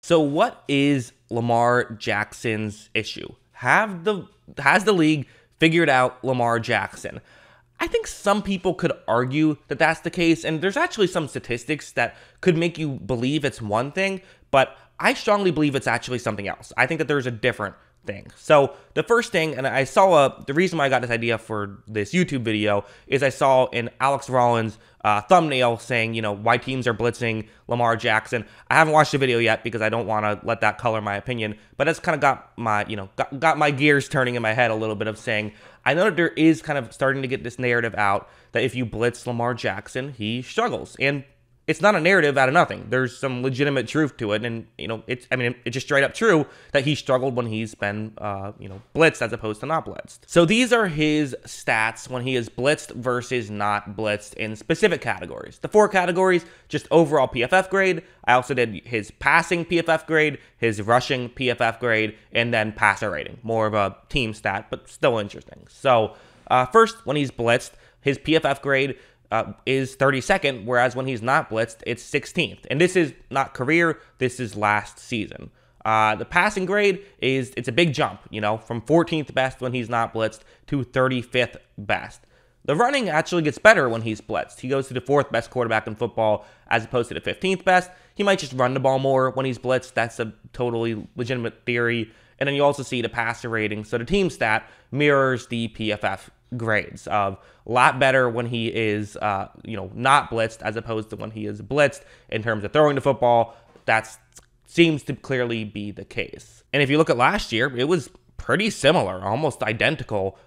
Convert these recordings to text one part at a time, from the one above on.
So what is Lamar Jackson's issue? Has the league figured out Lamar Jackson? I think some people could argue that that's the case, and there's actually some statistics that could make you believe it's one thing, but I strongly believe it's actually something else. I think that there's a different thing. So the first thing, and I saw the reason why I got this idea for this YouTube video is I saw in Alex Rollins' thumbnail saying, why teams are blitzing Lamar Jackson. I haven't watched the video yet because I don't want to let that color my opinion, but that's kind of got my, got my gears turning in my head a little bit of saying, I know that there is kind of starting to get this narrative out that if you blitz Lamar Jackson, he struggles. And it's not a narrative out of nothing. There's some legitimate truth to it, and it's just straight up true that he struggled when he's been blitzed as opposed to not blitzed. So these are his stats when he is blitzed versus not blitzed in specific categories. The 4 categories: just overall PFF grade. I also did his passing PFF grade, his rushing PFF grade, and then passer rating. More of a team stat, but still interesting. So first, when he's blitzed, his PFF grade is 32nd, whereas when he's not blitzed, it's 16th. And this is not career, this is last season. The passing grade it's a big jump, from 14th best when he's not blitzed to 35th best. The running actually gets better when he's blitzed. He goes to the 4th best quarterback in football as opposed to the 15th best. He might just run the ball more when he's blitzed. That's a totally legitimate theory. And then you also see the passer rating. So the team stat mirrors the PFF grades of a lot better when he is, not blitzed as opposed to when he is blitzed in terms of throwing the football. That seems to clearly be the case. And if you look at last year, it was pretty similar, almost identical,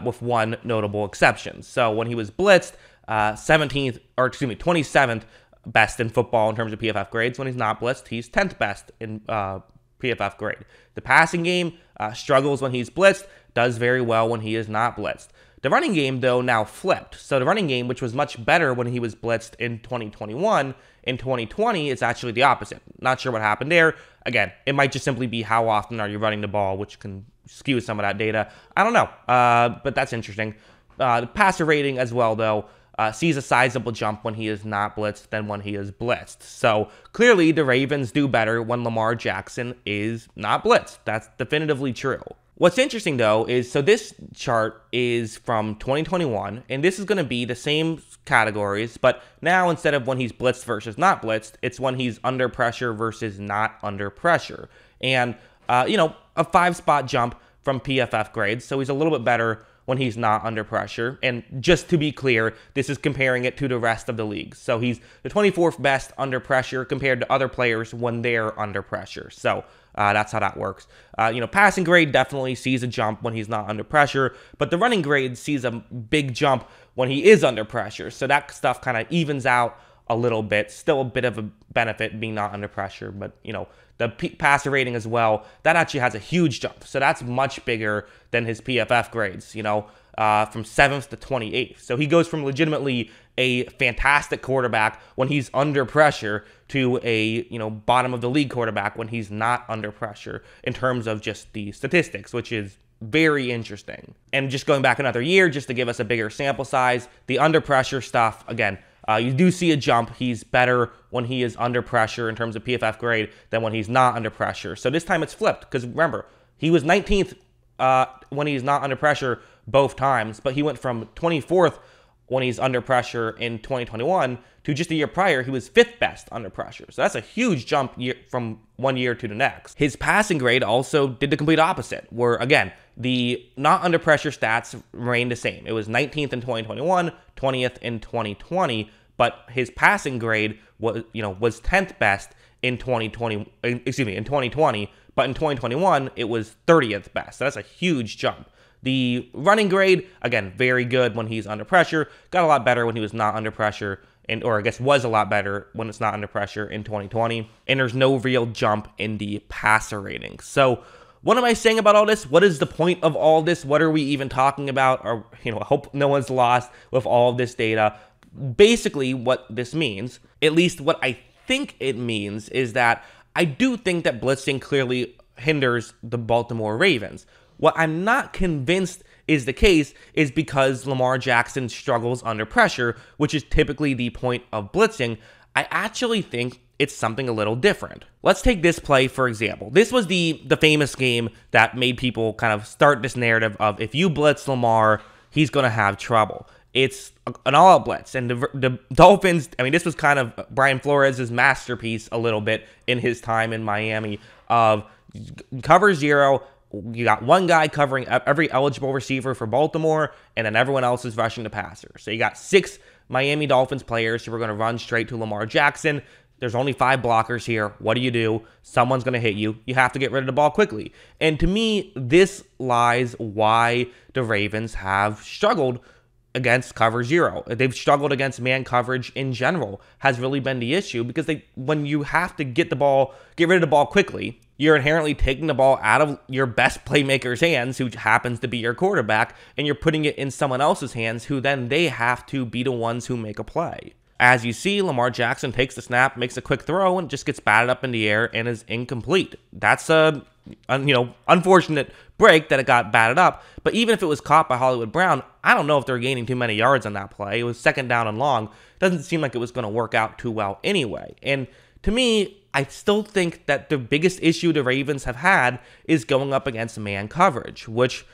with one notable exception. So when he was blitzed, 27th best in football in terms of PFF grades. When he's not blitzed, he's 10th best in PFF grade. The passing game struggles when he's blitzed, does very well when he is not blitzed. The running game, though, now flipped. So the running game, which was much better when he was blitzed in 2021, in 2020, it's actually the opposite. Not sure what happened there. Again, it might just simply be how often are you running the ball, which can skew some of that data. I don't know, but that's interesting. The passer rating as well, though, sees a sizable jump when he is not blitzed than when he is blitzed. So clearly the Ravens do better when Lamar Jackson is not blitzed. That's definitively true. What's interesting, though, is so this chart is from 2021, and this is going to be the same categories, but now instead of when he's blitzed versus not blitzed, it's when he's under pressure versus not under pressure. And, a 5-spot jump from PFF grades, so he's a little bit better when he's not under pressure. And just to be clear, this is comparing it to the rest of the league. So he's the 24th best under pressure compared to other players when they're under pressure. So that's how that works. Passing grade definitely sees a jump when he's not under pressure, but the running grade sees a big jump when he is under pressure. So that stuff kind of evens out a little bit. Still a bit of a benefit being not under pressure, but the passer rating as well, that actually has a huge jump. So that's much bigger than his PFF grades, from 7th to 28th. So he goes from legitimately a fantastic quarterback when he's under pressure to a, bottom of the league quarterback when he's not under pressure in terms of just the statistics, which is very interesting. And just going back another year, just to give us a bigger sample size, the under pressure stuff, again, you do see a jump. He's better when he is under pressure in terms of PFF grade than when he's not under pressure. So this time it's flipped because remember, he was 19th when he's not under pressure both times, but he went from 24th when he's under pressure in 2021 to just a year prior, he was 5th best under pressure. So that's a huge jump from one year to the next. His passing grade also did the complete opposite, where again, the not under pressure stats remained the same. It was 19th in 2021, 20th in 2020, but his passing grade was 10th best in 2020, in 2020, but in 2021, it was 30th best. So that's a huge jump. The running grade, again, very good when he's under pressure. Got a lot better when he was not under pressure, or I guess was a lot better when it's not under pressure in 2020. And there's no real jump in the passer rating. So what am I saying about all this? What is the point of all this? What are we even talking about? Or, I hope no one's lost with all of this data. Basically, what this means, at least what I think it means, is that I do think that blitzing clearly hinders the Baltimore Ravens. What I'm not convinced is the case is because Lamar Jackson struggles under pressure, which is typically the point of blitzing. I actually think it's something a little different. Let's take this play, for example. This was the famous game that made people kind of start this narrative of if you blitz Lamar, he's going to have trouble. It's an all-out blitz, and the Dolphins, I mean, this was kind of Brian Flores' masterpiece a little bit in his time in Miami of cover zero. You got one guy covering every eligible receiver for Baltimore, and then everyone else is rushing the passer. So you got 6 Miami Dolphins players who are going to run straight to Lamar Jackson. There's only 5 blockers here. What do? Someone's going to hit you. You have to get rid of the ball quickly. And to me, this lies why the Ravens have struggled against cover zero. They've struggled against man coverage in general, has really been the issue, because when you have to get rid of the ball quickly, you're inherently taking the ball out of your best playmaker's hands, who happens to be your quarterback, and you're putting it in someone else's hands, who then they have to be the ones who make a play. As you see, Lamar Jackson takes the snap, makes a quick throw, and just gets batted up in the air and is incomplete. That's a unfortunate break that it got batted up. But even if it was caught by Hollywood Brown, I don't know if they're gaining too many yards on that play. It was second down and long. Doesn't seem like it was going to work out too well anyway. And to me, I still think that the biggest issue the Ravens have had is going up against man coverage, which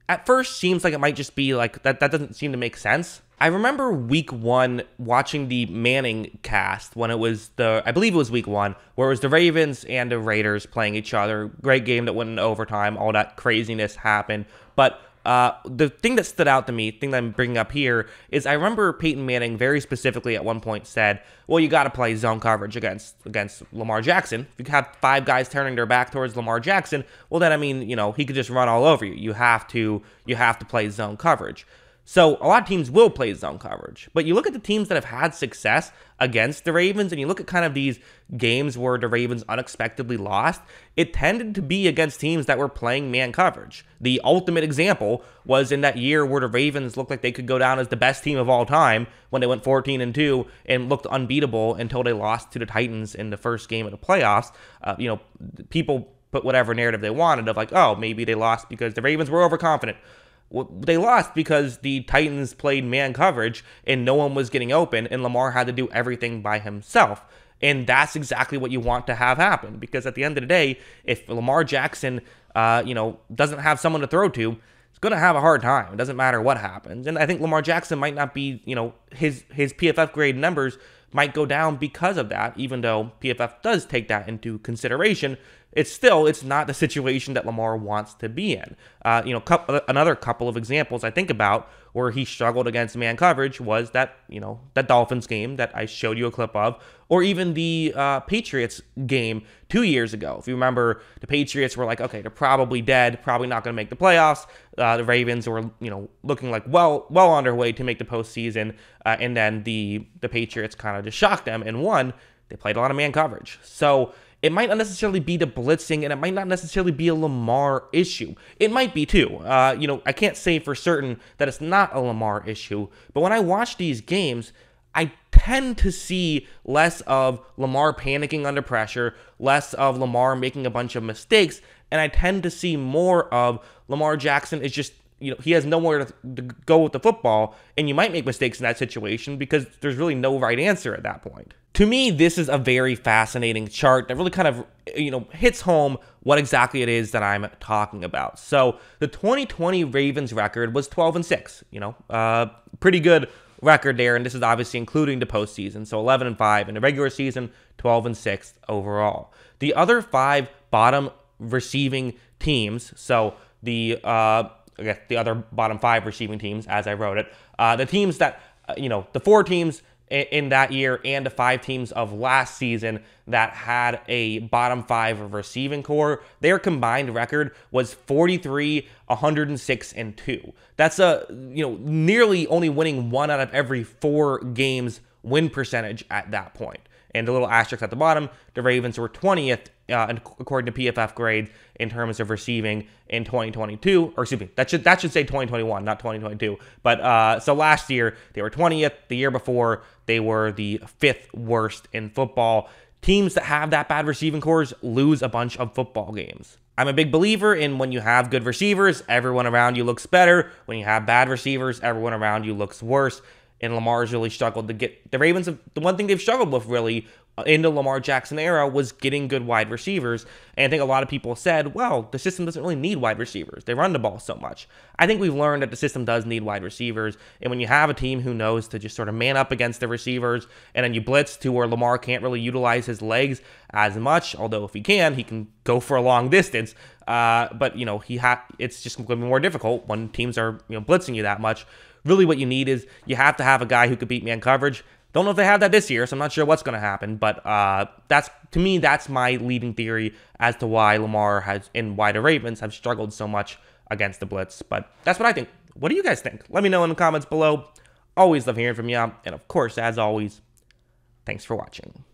at first seems like it might just be like that doesn't seem to make sense. I remember week 1 watching the Manning cast when it was I believe it was week 1, where it was the Ravens and the Raiders playing each other. Great game that went into overtime. All that craziness happened. But the thing that stood out to me, thing that I'm bringing up here, is I remember Peyton Manning very specifically at one point said, well, you got to play zone coverage against Lamar Jackson. If you have 5 guys turning their back towards Lamar Jackson, well, then, I mean, he could just run all over you. You have to play zone coverage. So a lot of teams will play zone coverage, but you look at the teams that have had success against the Ravens, and you look at kind of these games where the Ravens unexpectedly lost, it tended to be against teams that were playing man coverage. The ultimate example was in that year where the Ravens looked like they could go down as the best team of all time when they went 14-2 and looked unbeatable until they lost to the Titans in the first game of the playoffs. People put whatever narrative they wanted of like, oh, maybe they lost because the Ravens were overconfident. Well, they lost because the Titans played man coverage and no one was getting open, and Lamar had to do everything by himself. And that's exactly what you want to have happen, because at the end of the day, if Lamar Jackson, doesn't have someone to throw to, he's going to have a hard time. It doesn't matter what happens. And I think Lamar Jackson might not be, his PFF grade numbers might go down because of that, even though PFF does take that into consideration. It's not the situation that Lamar wants to be in. Another couple of examples I think about where he struggled against man coverage was that Dolphins game that I showed you a clip of, or even the Patriots game 2 years ago. If you remember, the Patriots were like, okay, they're probably dead, probably not going to make the playoffs. The Ravens were, looking like well on their way to make the postseason, and then the Patriots kind of just shocked them and won. They played a lot of man coverage. So it might not necessarily be the blitzing, and it might not necessarily be a Lamar issue. It might be too. I can't say for certain that it's not a Lamar issue, but when I watch these games, I tend to see less of Lamar panicking under pressure, less of Lamar making a bunch of mistakes, and I tend to see more of Lamar Jackson is just, he has nowhere to go with the football, and you might make mistakes in that situation because there's really no right answer at that point. To me, this is a very fascinating chart that really kind of, hits home what exactly it is that I'm talking about. So the 2020 Ravens record was 12-6, pretty good record there, and this is obviously including the postseason. So 11-5 in the regular season, 12-6 overall. The other 5 bottom receiving teams, so the other bottom 5 receiving teams, as I wrote it, the teams that, the 4 teams in that year and the 5 teams of last season that had a bottom 5 receiving core, their combined record was 43, 106, and 2. That's nearly only winning 1 out of every 4 games win percentage at that point. And the little asterisk at the bottom, the Ravens were 20th, according to PFF grades, in terms of receiving in 2022. Or excuse me, that should say 2021, not 2022. But so last year, they were 20th. The year before, they were the 5th worst in football. Teams that have that bad receiving cores lose a bunch of football games. I'm a big believer in when you have good receivers, everyone around you looks better. When you have bad receivers, everyone around you looks worse. and Lamar's really struggled to get the Ravens. The one thing they've struggled with really in the Lamar Jackson era was getting good wide receivers. And I think a lot of people said, well, the system doesn't really need wide receivers. They run the ball so much. I think we've learned that the system does need wide receivers. And when you have a team who knows to just sort of man up against the receivers, and then you blitz to where Lamar can't really utilize his legs as much, although if he can go for a long distance. But, it's just going to be more difficult when teams are, blitzing you that much. Really what you need is you have to have a guy who could beat man coverage. Don't know if they have that this year, so I'm not sure what's going to happen. But that's my leading theory as to why Lamar and why the Ravens have struggled so much against the blitz. But that's what I think. What do you guys think? Let me know in the comments below. Always love hearing from you. And of course, as always, thanks for watching.